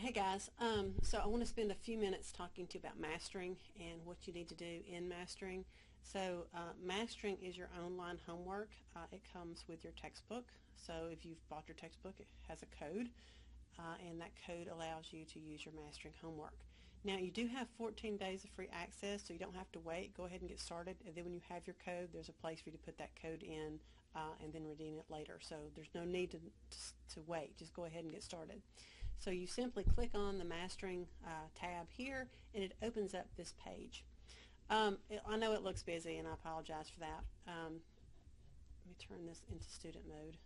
Hey guys, so I want to spend a few minutes talking to you about mastering and what you need to do in mastering. So mastering is your online homework. It comes with your textbook. So if you've bought your textbook, it has a code, and that code allows you to use your mastering homework. Now you do have 14 days of free access, so you don't have to wait. Go ahead and get started, and then when you have your code, there's a place for you to put that code in and then redeem it later. So there's no need to wait. Just go ahead and get started. So you simply click on the Mastering tab here, and it opens up this page. I know it looks busy, and I apologize for that. Let me turn this into student mode.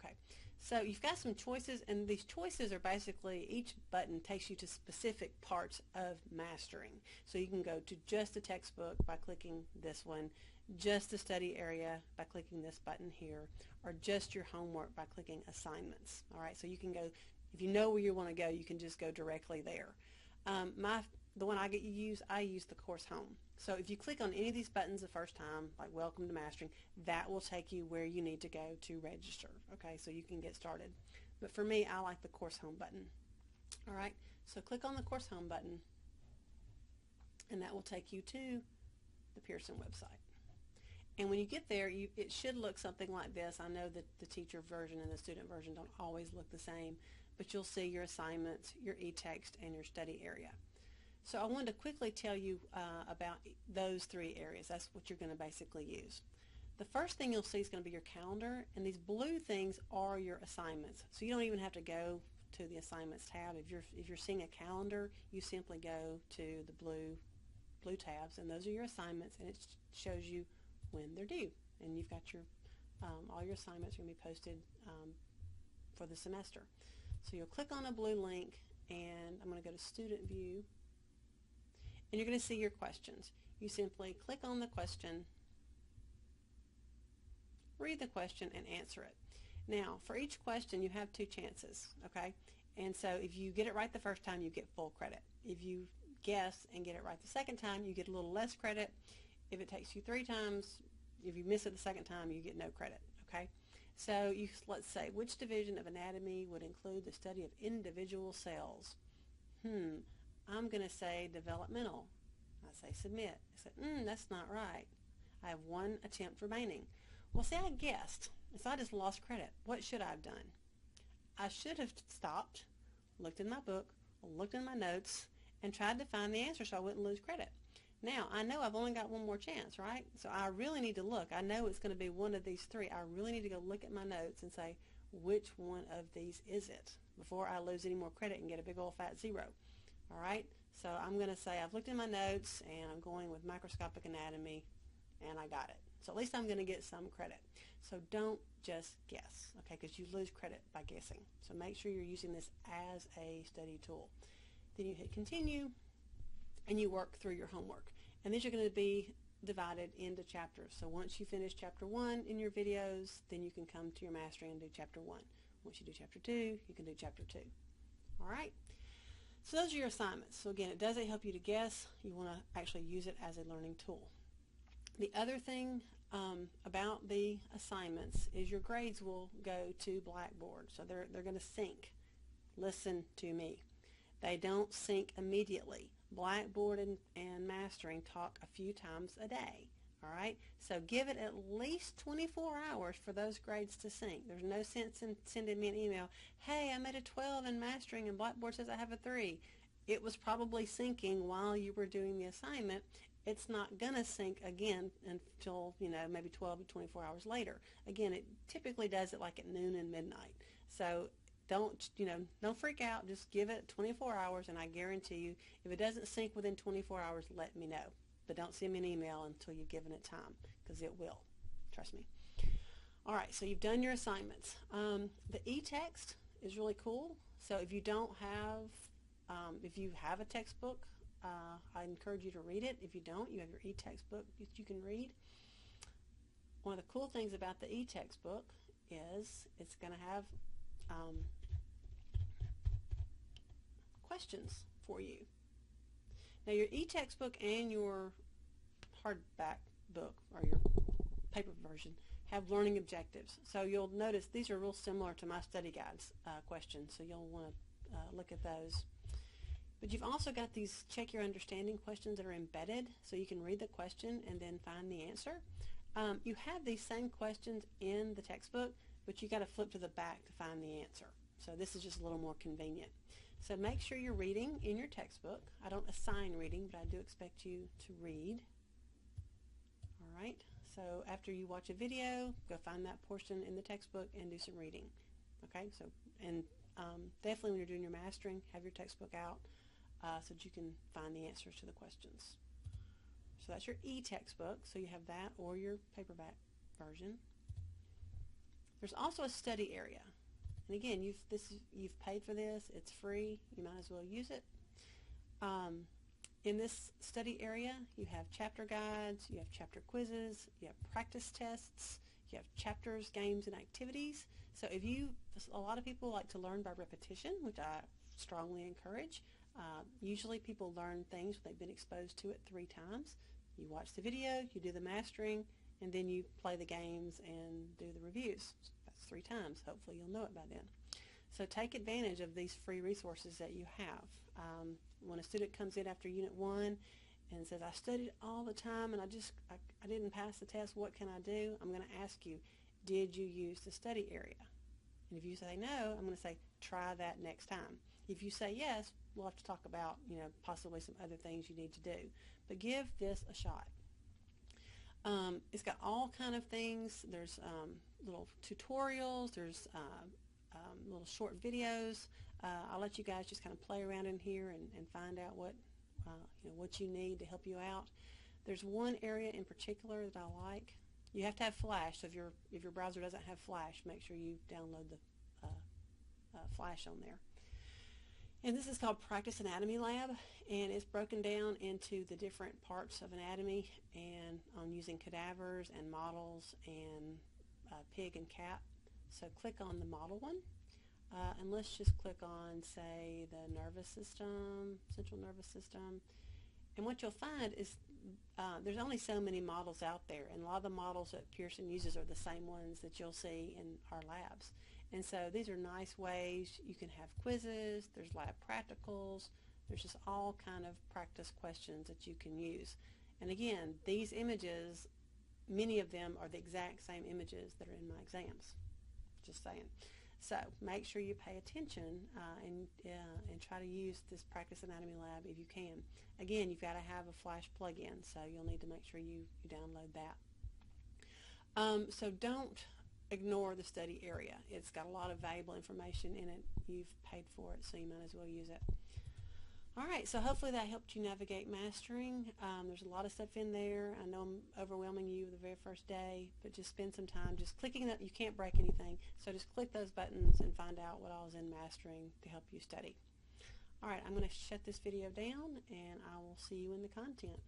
Okay, so you've got some choices, and these choices are basically, each button takes you to specific parts of mastering. So you can go to just the textbook by clicking this one, just the study area by clicking this button here, or just your homework by clicking assignments. All right, so you can go, if you know where you want to go, you can just go directly there. The one I use the course home. So if you click on any of these buttons the first time, like welcome to mastering, that will take you where you need to go to register. Okay, so you can get started. But for me, I like the course home button. All right, so click on the course home button, and that will take you to the Pearson website. And when you get there, it should look something like this. I know that the teacher version and the student version don't always look the same, but you'll see your assignments, your e-text, and your study area. So I wanted to quickly tell you about those three areas. That's what you're going to basically use. The first thing you'll see is going to be your calendar, and these blue things are your assignments. So you don't even have to go to the assignments tab. If you're seeing a calendar, you simply go to the blue tabs, and those are your assignments, and it shows you when they're due. And you've got your all your assignments are going to be posted for the semester. So you'll click on a blue link, and I'm going to go to Student View, and you're going to see your questions. You simply click on the question, read the question, and answer it. Now, for each question, you have two chances, okay? And so if you get it right the first time, you get full credit. If you guess and get it right the second time, you get a little less credit. If it takes you 3 times, if you miss it the second time, you get no credit, okay? So let's say, which division of anatomy would include the study of individual cells? I'm going to say developmental. I say submit. I say, that's not right. I have 1 attempt remaining. Well, see, I guessed, so I just lost credit. What should I have done? I should have stopped, looked in my book, looked in my notes, and tried to find the answer so I wouldn't lose credit. Now, I know I've only got 1 more chance, right? So I really need to look. I know it's going to be one of these 3. I really need to go look at my notes and say, which one of these is it, before I lose any more credit and get a big old fat 0. All right? So I'm going to say I've looked in my notes, and I'm going with microscopic anatomy, and I got it. So at least I'm going to get some credit. So don't just guess, okay, because you lose credit by guessing. So make sure you're using this as a study tool. Then you hit continue, and you work through your homework. And these are going to be divided into chapters. So once you finish chapter 1 in your videos, then you can come to your mastering and do chapter 1. Once you do chapter 2, you can do chapter 2. All right? So those are your assignments. So again, it doesn't help you to guess. You want to actually use it as a learning tool. The other thing about the assignments is your grades will go to Blackboard. So they're going to sync. Listen to me. They don't sync immediately. Blackboard and mastering talk a few times a day. All right? So give it at least 24 hours for those grades to sync. There's no sense in sending me an email, hey, I'm at a 12 in mastering and Blackboard says I have a 3. It was probably syncing while you were doing the assignment. It's not going to sync again until, maybe 12 to 24 hours later. Again, it typically does it like at noon and midnight. So don't freak out. Just give it 24 hours, and I guarantee you, if it doesn't sync within 24 hours, let me know. But don't send me an email until you've given it time, because it will. Trust me. All right, so you've done your assignments. The e-text is really cool. So if you don't have, if you have a textbook, I encourage you to read it. If you don't, you have your e-textbook you can read. One of the cool things about the e-textbook is it's going to have questions for you. Now your e-textbook and your hardback book, or your paper version, have learning objectives. So you'll notice these are real similar to my study guides questions, so you'll want to look at those. But you've also got these check your understanding questions that are embedded, so you can read the question and then find the answer. You have these same questions in the textbook, but you got to flip to the back to find the answer. So this is just a little more convenient. So make sure you're reading in your textbook. I don't assign reading, but I do expect you to read. All right. So after you watch a video, go find that portion in the textbook and do some reading. Okay. So definitely when you're doing your mastering, have your textbook out so that you can find the answers to the questions. So that's your e-textbook. So you have that or your paperback version. There's also a study area. And again, you've paid for this. It's free. You might as well use it. In this study area, you have chapter guides, you have chapter quizzes, you have practice tests, you have chapters, games, and activities. So a lot of people like to learn by repetition, which I strongly encourage. Usually people learn things when they've been exposed to it 3 times. You watch the video, you do the mastering, and then you play the games and do the reviews. That's 3 times. Hopefully you'll know it by then. So take advantage of these free resources that you have. When a student comes in after Unit 1 and says, I studied all the time and I didn't pass the test, what can I do? I'm going to ask you, did you use the study area? And if you say no, I'm going to say, try that next time. If you say yes, we'll have to talk about, possibly some other things you need to do. But give this a shot. It's got all kind of things. There's little tutorials. There's little short videos. I'll let you guys just kind of play around in here and find out what you need to help you out. There's one area in particular that I like. You have to have Flash. So if your browser doesn't have Flash, make sure you download the Flash on there. And this is called Practice Anatomy Lab, and it's broken down into the different parts of anatomy and on using cadavers and models and pig and cat. So click on the model one, and let's just click on, say, the nervous system, central nervous system. And what you'll find is there's only so many models out there, and a lot of the models that Pearson uses are the same ones that you'll see in our labs. And so these are nice ways. You can have quizzes, there's lab practicals, there's just all kind of practice questions that you can use. And again, these images, many of them are the exact same images that are in my exams. Just saying. So make sure you pay attention and try to use this Practice Anatomy Lab if you can. Again, you've got to have a Flash plug-in, so you'll need to make sure you download that. So don't ignore the study area. It's got a lot of valuable information in it. You've paid for it, so you might as well use it. All right, so hopefully that helped you navigate mastering. There's a lot of stuff in there. I know I'm overwhelming you the very first day, but just spend some time just clicking that. You can't break anything, so just click those buttons and find out what all is in mastering to help you study. All right, I'm going to shut this video down, and I will see you in the content.